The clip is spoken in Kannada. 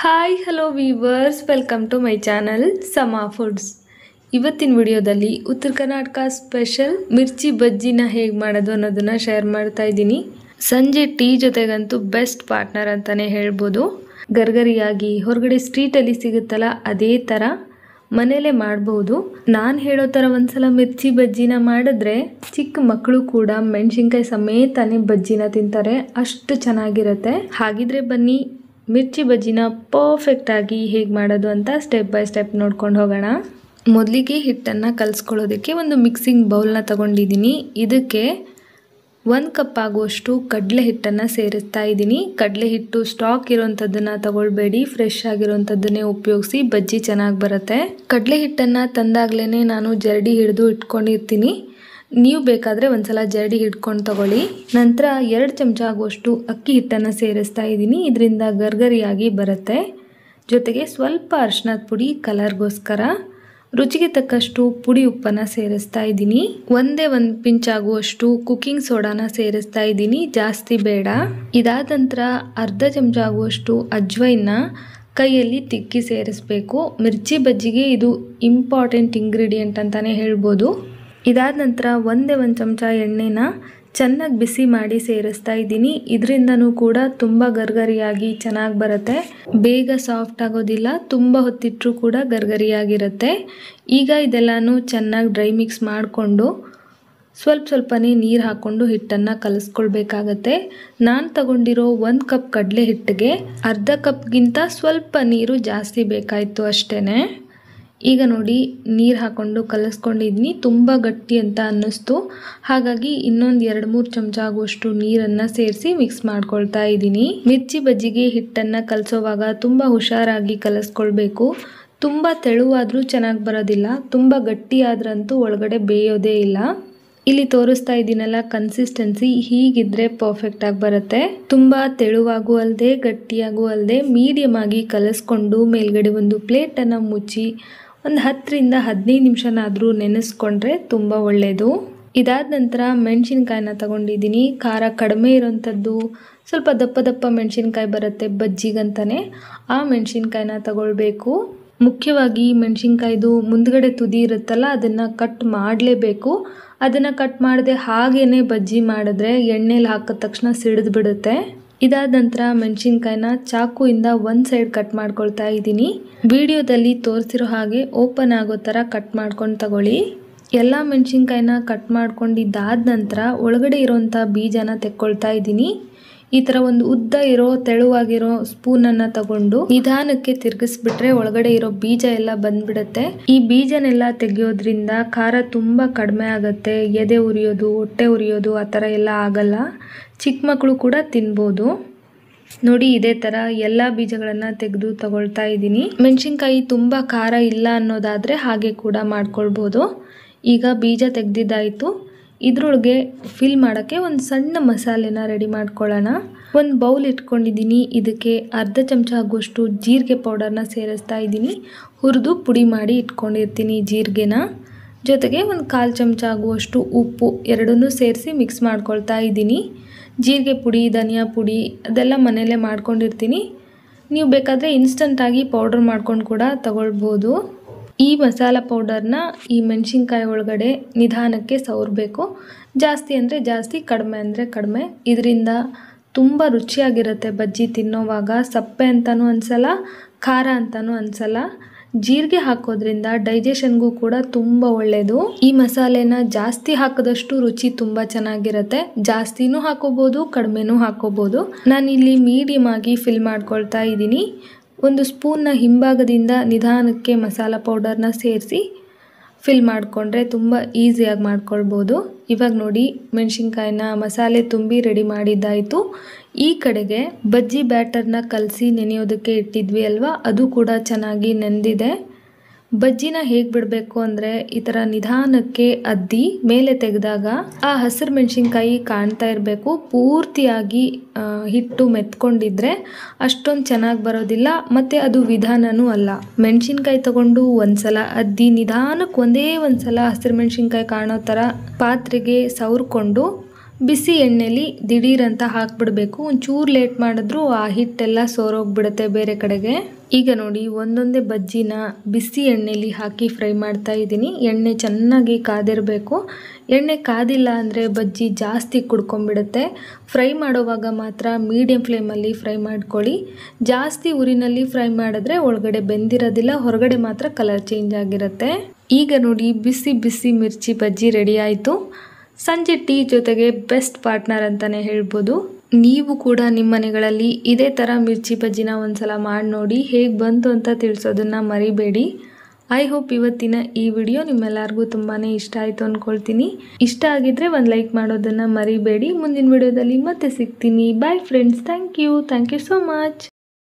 Hi hello viewers, welcome to my channel Sama foods. ಇವತ್ತಿನ ವಿಡಿಯೋದಲ್ಲಿ ಉತ್ತರ ಕರ್ನಾಟಕ ಸ್ಪೆಷಲ್ ಮಿರ್ಚಿ ಬಜ್ಜಿನ ಹೇಗೆ ಮಾಡೋದು ಅನ್ನೋದನ್ನು ಶೇರ್ ಮಾಡ್ತಾ ಇದ್ದೀನಿ. ಸಂಜೆ ಟೀ ಜೊತೆಗಂತೂ ಬೆಸ್ಟ್ ಪಾರ್ಟ್ನರ್ ಅಂತಲೇ ಹೇಳ್ಬೋದು. ಗರ್ಗರಿಯಾಗಿ ಹೊರಗಡೆ ಸ್ಟ್ರೀಟಲ್ಲಿ ಸಿಗುತ್ತಲ್ಲ ಅದೇ ಥರ ಮನೇಲೇ ಮಾಡ್ಬೋದು. ನಾನು ಹೇಳೋ ಥರ ಒಂದ್ಸಲ ಮಿರ್ಚಿ ಬಜ್ಜಿನ ಮಾಡಿದ್ರೆ ಚಿಕ್ಕ ಮಕ್ಕಳು ಕೂಡ ಮೆಣಸಿನ್ಕಾಯಿ ಸಮೇತನೇ ಬಜ್ಜಿನ ತಿಂತಾರೆ, ಅಷ್ಟು ಚೆನ್ನಾಗಿರುತ್ತೆ. ಹಾಗಿದ್ರೆ ಬನ್ನಿ ಮಿರ್ಚಿ ಬಜ್ಜಿನ ಪರ್ಫೆಕ್ಟಾಗಿ ಹೇಗೆ ಮಾಡೋದು ಅಂತ ಸ್ಟೆಪ್ ಬೈ ಸ್ಟೆಪ್ ನೋಡ್ಕೊಂಡು ಹೋಗೋಣ. ಮೊದಲಿಗೆ ಹಿಟ್ಟನ್ನು ಕಲಿಸ್ಕೊಳ್ಳೋದಕ್ಕೆ ಒಂದು ಮಿಕ್ಸಿಂಗ್ ಬೌಲ್ನ ತಗೊಂಡಿದ್ದೀನಿ. ಇದಕ್ಕೆ 1 ಕಪ್ ಆಗುವಷ್ಟು ಕಡಲೆ ಹಿಟ್ಟನ್ನು ಸೇರಿಸ್ತಾ ಇದ್ದೀನಿ. ಕಡಲೆ ಹಿಟ್ಟು ಸ್ಟಾಕ್ ಇರೋವಂಥದ್ದನ್ನು ತಗೊಳ್ಬೇಡಿ, ಫ್ರೆಶ್ ಆಗಿರೋವಂಥದ್ದನ್ನೇ ಉಪಯೋಗಿಸಿ, ಬಜ್ಜಿ ಚೆನ್ನಾಗಿ ಬರುತ್ತೆ. ಕಡಲೆ ಹಿಟ್ಟನ್ನು ತಂದಾಗಲೇ ನಾನು ಜರಡಿ ಹಿಡಿದು ಇಟ್ಕೊಂಡಿರ್ತೀನಿ. ನೀವು ಬೇಕಾದರೆ ಒಂದ್ಸಲ ಜರಡಿ ಹಿಡ್ಕೊಂಡು ತಗೊಳ್ಳಿ. ನಂತರ 2 ಚಮಚ ಆಗುವಷ್ಟು ಅಕ್ಕಿ ಹಿಟ್ಟನ್ನು ಸೇರಿಸ್ತಾ ಇದ್ದೀನಿ. ಇದರಿಂದ ಗರ್ಗರಿಯಾಗಿ ಬರುತ್ತೆ. ಜೊತೆಗೆ ಸ್ವಲ್ಪ ಅರಿಶಿನದ ಪುಡಿ ಕಲರ್ಗೋಸ್ಕರ, ರುಚಿಗೆ ತಕ್ಕಷ್ಟು ಪುಡಿ ಉಪ್ಪನ್ನು ಸೇರಿಸ್ತಾ ಇದ್ದೀನಿ. ಒಂದೇ 1 ಪಿಂಚ್ ಆಗುವಷ್ಟು ಕುಕ್ಕಿಂಗ್ ಸೋಡಾನ ಸೇರಿಸ್ತಾ ಇದ್ದೀನಿ, ಜಾಸ್ತಿ ಬೇಡ. ಇದಾದ ನಂತರ ಅರ್ಧ ಚಮಚ ಆಗುವಷ್ಟು ಅಜ್ವೈನ್ನ ಕೈಯಲ್ಲಿ ತಿಕ್ಕಿ ಸೇರಿಸಬೇಕು. ಮಿರ್ಚಿ ಬಜ್ಜಿಗೆ ಇದು ಇಂಪಾರ್ಟೆಂಟ್ ಇಂಗ್ರೀಡಿಯೆಂಟ್ ಅಂತಲೇ ಹೇಳ್ಬೋದು. ಇದಾದ ನಂತರ ಒಂದೇ 1 ಚಮಚ ಎಣ್ಣೆನ ಚೆನ್ನಾಗಿ ಬಿಸಿ ಮಾಡಿ ಸೇರಿಸ್ತಾ ಇದ್ದೀನಿ. ಇದರಿಂದನೂ ಕೂಡ ತುಂಬ ಗರ್ಗರಿಯಾಗಿ ಚೆನ್ನಾಗಿ ಬರುತ್ತೆ. ಬೇಗ ಸಾಫ್ಟ್ ಆಗೋದಿಲ್ಲ, ತುಂಬ ಹೊತ್ತಿಟ್ಟರೂ ಕೂಡ ಗರ್ಗರಿಯಾಗಿರುತ್ತೆ. ಈಗ ಇದೆಲ್ಲನೂ ಚೆನ್ನಾಗಿ ಡ್ರೈ ಮಿಕ್ಸ್ ಮಾಡಿಕೊಂಡು ಸ್ವಲ್ಪನೇ ನೀರು ಹಾಕ್ಕೊಂಡು ಹಿಟ್ಟನ್ನು ಕಲಿಸ್ಕೊಳ್ಬೇಕಾಗತ್ತೆ. ನಾನು ತಗೊಂಡಿರೋ 1 ಕಪ್ ಕಡಲೆ ಹಿಟ್ಟಿಗೆ ಅರ್ಧ ಕಪ್ಗಿಂತ ಸ್ವಲ್ಪ ನೀರು ಜಾಸ್ತಿ ಬೇಕಾಯಿತು ಅಷ್ಟೇ. ಈಗ ನೋಡಿ ನೀರು ಹಾಕ್ಕೊಂಡು ಕಲಿಸ್ಕೊಂಡಿದ್ದೀನಿ. ತುಂಬ ಗಟ್ಟಿ ಅಂತ ಅನ್ನಿಸ್ತು, ಹಾಗಾಗಿ ಇನ್ನೊಂದು 2-3 ಚಮಚ ಆಗುವಷ್ಟು ನೀರನ್ನು ಸೇರಿಸಿ ಮಿಕ್ಸ್ ಮಾಡ್ಕೊಳ್ತಾ ಇದ್ದೀನಿ. ಮಿರ್ಚಿ ಬಜ್ಜಿಗೆ ಹಿಟ್ಟನ್ನು ಕಲಿಸೋವಾಗ ತುಂಬ ಹುಷಾರಾಗಿ ಕಲಿಸ್ಕೊಳ್ಬೇಕು. ತುಂಬ ತೆಳುವಾದರೂ ಚೆನ್ನಾಗಿ ಬರೋದಿಲ್ಲ, ತುಂಬ ಗಟ್ಟಿ ಆದ್ರಂತೂ ಒಳಗಡೆ ಬೇಯೋದೇ ಇಲ್ಲ. ಇಲ್ಲಿ ತೋರಿಸ್ತಾ ಇದ್ದೀನಲ್ಲ ಕನ್ಸಿಸ್ಟೆನ್ಸಿ, ಹೀಗಿದ್ರೆ ಪರ್ಫೆಕ್ಟ್ ಆಗಿ ಬರುತ್ತೆ. ತುಂಬ ತೆಳುವಾಗೂ ಅಲ್ಲದೆ ಗಟ್ಟಿಯಾಗೂ ಅಲ್ಲದೆ ಮೀಡಿಯಮ್ ಆಗಿ ಕಲಿಸ್ಕೊಂಡು ಮೇಲ್ಗಡೆ ಒಂದು ಪ್ಲೇಟನ್ನು ಮುಚ್ಚಿ ಒಂದು 10ರಿಂದ 15 ನಿಮಿಷನಾದರೂ ನೆನೆಸ್ಕೊಂಡ್ರೆ ತುಂಬ ಒಳ್ಳೆಯದು. ಇದಾದ ನಂತರ ಮೆಣಸಿನ್ಕಾಯಿನ ತಗೊಂಡಿದ್ದೀನಿ. ಖಾರ ಕಡಿಮೆ ಇರೋಂಥದ್ದು, ಸ್ವಲ್ಪ ದಪ್ಪ ಮೆಣಸಿನ್ಕಾಯಿ ಬರುತ್ತೆ ಬಜ್ಜಿಗಂತಲೇ, ಆ ಮೆಣಸಿನ್ಕಾಯಿನ ತಗೊಳ್ಬೇಕು. ಮುಖ್ಯವಾಗಿ ಮೆಣಸಿನ್ಕಾಯ್ದು ಮುಂದ್ಗಡೆ ತುದಿ ಇರುತ್ತಲ್ಲ ಅದನ್ನು ಕಟ್ ಮಾಡಲೇಬೇಕು. ಅದನ್ನು ಕಟ್ ಮಾಡದೆ ಹಾಗೇ ಬಜ್ಜಿ ಮಾಡಿದ್ರೆ ಎಣ್ಣೆಲಿ ಹಾಕಿದ ತಕ್ಷಣ ಸಿಡಿದು ಬಿಡುತ್ತೆ. ಇದಾದ ನಂತರ ಮೆಣಸಿನ್ಕಾಯಿನ ಚಾಕುಯಿಂದ 1 ಸೈಡ್ ಕಟ್ ಮಾಡ್ಕೊಳ್ತಾ ಇದ್ದೀನಿ. ವಿಡಿಯೋದಲ್ಲಿ ತೋರಿಸಿರೋ ಹಾಗೆ ಓಪನ್ ಆಗೋ ಥರ ಕಟ್ ಮಾಡ್ಕೊಂಡು ತಗೊಳ್ಳಿ. ಎಲ್ಲ ಮೆಣಸಿನ್ಕಾಯಿನ ಕಟ್ ಮಾಡ್ಕೊಂಡಿದ್ದಾದ ನಂತರ ಒಳಗಡೆ ಇರೋಂಥ ಬೀಜನ ತೆಕ್ಕೊಳ್ತಾ ಇದ್ದೀನಿ. ಈ ಥರ ಒಂದು ಉದ್ದ ಇರೋ ತೆಳುವಾಗಿರೋ ಸ್ಪೂನನ್ನು ತಗೊಂಡು ನಿಧಾನಕ್ಕೆ ತಿರುಗಿಸ್ಬಿಟ್ರೆ ಒಳಗಡೆ ಇರೋ ಬೀಜ ಎಲ್ಲ ಬಂದ್ಬಿಡುತ್ತೆ. ಈ ಬೀಜನೆಲ್ಲ ತೆಗೆಯೋದ್ರಿಂದ ಖಾರ ತುಂಬ ಕಡಿಮೆ ಆಗುತ್ತೆ. ಎದೆ ಉರಿಯೋದು, ಹೊಟ್ಟೆ ಉರಿಯೋದು ಆ ಥರ ಎಲ್ಲ ಆಗಲ್ಲ. ಚಿಕ್ಕ ಮಕ್ಕಳು ಕೂಡ ತಿನ್ಬೋದು. ನೋಡಿ ಇದೇ ಥರ ಎಲ್ಲ ಬೀಜಗಳನ್ನು ತೆಗೆದು ತಗೊಳ್ತಾ ಇದ್ದೀನಿ. ಮೆಣಸಿನ್ಕಾಯಿ ತುಂಬ ಖಾರ ಇಲ್ಲ ಅನ್ನೋದಾದರೆ ಹಾಗೆ ಕೂಡ ಮಾಡ್ಕೊಳ್ಬೋದು. ಈಗ ಬೀಜ ತೆಗೆದಿದ್ದಾಯಿತು. ಇದ್ರೊಳಗೆ ಫಿಲ್ ಮಾಡೋಕ್ಕೆ ಒಂದು ಸಣ್ಣ ಮಸಾಲೆನ ರೆಡಿ ಮಾಡ್ಕೊಳ್ಳೋಣ. ಒಂದು ಬೌಲ್ ಇಟ್ಕೊಂಡಿದ್ದೀನಿ. ಇದಕ್ಕೆ ಅರ್ಧ ಚಮಚ ಆಗುವಷ್ಟು ಜೀರಿಗೆ ಪೌಡರ್ನ ಸೇರಿಸ್ತಾ ಇದ್ದೀನಿ. ಹುರಿದು ಪುಡಿ ಮಾಡಿ ಇಟ್ಕೊಂಡಿರ್ತೀನಿ ಜೀರಿಗೆನ. ಜೊತೆಗೆ ಒಂದು 1/4 ಚಮಚ ಆಗುವಷ್ಟು ಉಪ್ಪು, ಎರಡನ್ನೂ ಸೇರಿಸಿ ಮಿಕ್ಸ್ ಮಾಡ್ಕೊಳ್ತಾ ಇದ್ದೀನಿ. ಜೀರಿಗೆ ಪುಡಿ, ಧನಿಯಾ ಪುಡಿ ಅದೆಲ್ಲ ಮನೆಯಲ್ಲೇ ಮಾಡ್ಕೊಂಡಿರ್ತೀನಿ. ನೀವು ಬೇಕಾದರೆ ಇನ್ಸ್ಟಂಟಾಗಿ ಪೌಡರ್ ಮಾಡ್ಕೊಂಡು ಕೂಡ ತಗೊಳ್ಬೋದು. ಈ ಮಸಾಲ ಪೌಡರ್ನ ಈ ಮೆಣಸಿನ್ಕಾಯಿ ಒಳಗಡೆ ನಿಧಾನಕ್ಕೆ ಸವರಬೇಕು. ಜಾಸ್ತಿ ಅಂದರೆ ಜಾಸ್ತಿ, ಕಡಿಮೆ ಅಂದರೆ ಕಡಿಮೆ. ಇದರಿಂದ ತುಂಬ ರುಚಿಯಾಗಿರುತ್ತೆ ಬಜ್ಜಿ ತಿನ್ನೋವಾಗ. ಸಪ್ಪೆ ಅಂತಲೂ ಅನಿಸಲ್ಲ, ಖಾರ ಅಂತಲೂ ಅನಿಸಲ್ಲ. ಜೀರಿಗೆ ಹಾಕೋದ್ರಿಂದ ಡೈಜೆಷನ್ಗೂ ಕೂಡ ತುಂಬ ಒಳ್ಳೆಯದು. ಈ ಮಸಾಲೆನ ಜಾಸ್ತಿ ಹಾಕಿದಷ್ಟು ರುಚಿ ತುಂಬ ಚೆನ್ನಾಗಿರುತ್ತೆ. ಜಾಸ್ತಿನೂ ಹಾಕೋಬೋದು, ಕಡಿಮೆನೂ ಹಾಕೋಬೋದು. ನಾನಿಲ್ಲಿ ಮೀಡಿಯಮ್ ಆಗಿ ಫಿಲ್ ಮಾಡ್ಕೊಳ್ತಾ ಇದ್ದೀನಿ. ಒಂದು ಸ್ಪೂನ್ನ ಹಿಂಭಾಗದಿಂದ ನಿಧಾನಕ್ಕೆ ಮಸಾಲ ಪೌಡರ್ನ ಸೇರಿಸಿ ಫಿಲ್ ಮಾಡಿಕೊಂಡ್ರೆ ತುಂಬ ಈಸಿಯಾಗಿ ಮಾಡ್ಕೊಳ್ಬೋದು. ಇವಾಗ ನೋಡಿ ಮೆಣಸಿನ್ಕಾಯಿನ ಮಸಾಲೆ ತುಂಬಿ ರೆಡಿ ಮಾಡಿದ್ದಾಯಿತು. ಈ ಕಡೆಗೆ ಬಜ್ಜಿ ಬ್ಯಾಟರ್ನ ಕಲಸಿ ನೆನೆಯೋದಕ್ಕೆ ಇಟ್ಟಿದ್ವಿ ಅಲ್ವಾ, ಅದು ಕೂಡ ಚೆನ್ನಾಗಿ ನೆಂದಿದೆ. ಬಜ್ಜಿನ ಹೇಗೆ ಬಿಡಬೇಕು ಅಂದರೆ ಈ ಥರ ನಿಧಾನಕ್ಕೆ ಅದ್ದಿ ಮೇಲೆ ತೆಗೆದಾಗ ಆ ಹಸಿರು ಮೆಣಸಿನ್ಕಾಯಿ ಕಾಣ್ತಾ ಇರಬೇಕು. ಪೂರ್ತಿಯಾಗಿ ಹಿಟ್ಟು ಮೆತ್ಕೊಂಡಿದ್ರೆ ಅಷ್ಟೊಂದು ಚೆನ್ನಾಗಿ ಬರೋದಿಲ್ಲ, ಮತ್ತು ಅದು ವಿಧಾನನೂ ಅಲ್ಲ. ಮೆಣಸಿನ್ಕಾಯಿ ತಗೊಂಡು ಒಂದ್ಸಲ ಅದ್ದಿ ನಿಧಾನಕ್ಕೆ ಒಂದೇ ಒಂದ್ಸಲ ಹಸಿರು ಮೆಣಸಿನ್ಕಾಯಿ ಕಾಣೋ ಥರ ಪಾತ್ರೆಗೆ ಸವರ್ಕೊಂಡು ಬಿಸಿ ಎಣ್ಣೆಲಿ ದಿಢೀರಂತ ಹಾಕ್ಬಿಡಬೇಕು. ಒಂಚೂರು ಲೇಟ್ ಮಾಡಿದ್ರೂ ಆ ಹಿಟ್ಟೆಲ್ಲ ಸೋರೋಗ್ಬಿಡುತ್ತೆ ಬೇರೆ ಕಡೆಗೆ. ಈಗ ನೋಡಿ ಒಂದೊಂದೇ ಬಜ್ಜಿನ ಬಿಸಿ ಎಣ್ಣೆಲಿ ಹಾಕಿ ಫ್ರೈ ಮಾಡ್ತಾ ಇದ್ದೀನಿ. ಎಣ್ಣೆ ಚೆನ್ನಾಗಿ ಕಾದಿರಬೇಕು. ಎಣ್ಣೆ ಕಾದಿಲ್ಲ ಅಂದರೆ ಬಜ್ಜಿ ಜಾಸ್ತಿ ಕುಡ್ಕೊಂಡ್ಬಿಡುತ್ತೆ. ಫ್ರೈ ಮಾಡೋವಾಗ ಮಾತ್ರ ಮೀಡಿಯಮ್ ಫ್ಲೇಮಲ್ಲಿ ಫ್ರೈ ಮಾಡ್ಕೊಳ್ಳಿ. ಜಾಸ್ತಿ ಉರಿನಲ್ಲಿ ಫ್ರೈ ಮಾಡಿದ್ರೆ ಒಳಗಡೆ ಬೆಂದಿರೋದಿಲ್ಲ, ಹೊರಗಡೆ ಮಾತ್ರ ಕಲರ್ ಚೇಂಜ್ ಆಗಿರುತ್ತೆ. ಈಗ ನೋಡಿ ಬಿಸಿ ಬಿಸಿ ಮಿರ್ಚಿ ಬಜ್ಜಿ ರೆಡಿ ಆಯಿತು. ಸಂಜೆ ಟೀ ಜೊತೆಗೆ ಬೆಸ್ಟ್ ಪಾರ್ಟ್ನರ್ ಅಂತಲೇ ಹೇಳ್ಬೋದು. ನೀವು ಕೂಡ ನಿಮ್ಮ ಮನೆಗಳಲ್ಲಿ ಇದೇ ಥರ ಮಿರ್ಚಿ ಬಜ್ಜಿನ ಒಂದ್ಸಲ ಮಾಡಿ ನೋಡಿ, ಹೇಗೆ ಬಂತು ಅಂತ ತಿಳಿಸೋದನ್ನು ಮರಿಬೇಡಿ. ಐ ಹೋಪ್ ಇವತ್ತಿನ ಈ ವಿಡಿಯೋ ನಿಮ್ಮೆಲ್ಲರಿಗೂ ತುಂಬಾ ಇಷ್ಟ ಆಯಿತು ಅಂದ್ಕೊಳ್ತೀನಿ. ಇಷ್ಟ ಆಗಿದ್ರೆ ಒಂದು ಲೈಕ್ ಮಾಡೋದನ್ನು ಮರಿಬೇಡಿ. ಮುಂದಿನ ವಿಡಿಯೋದಲ್ಲಿ ಮತ್ತೆ ಸಿಗ್ತೀನಿ. Bye friends. Thank you so much.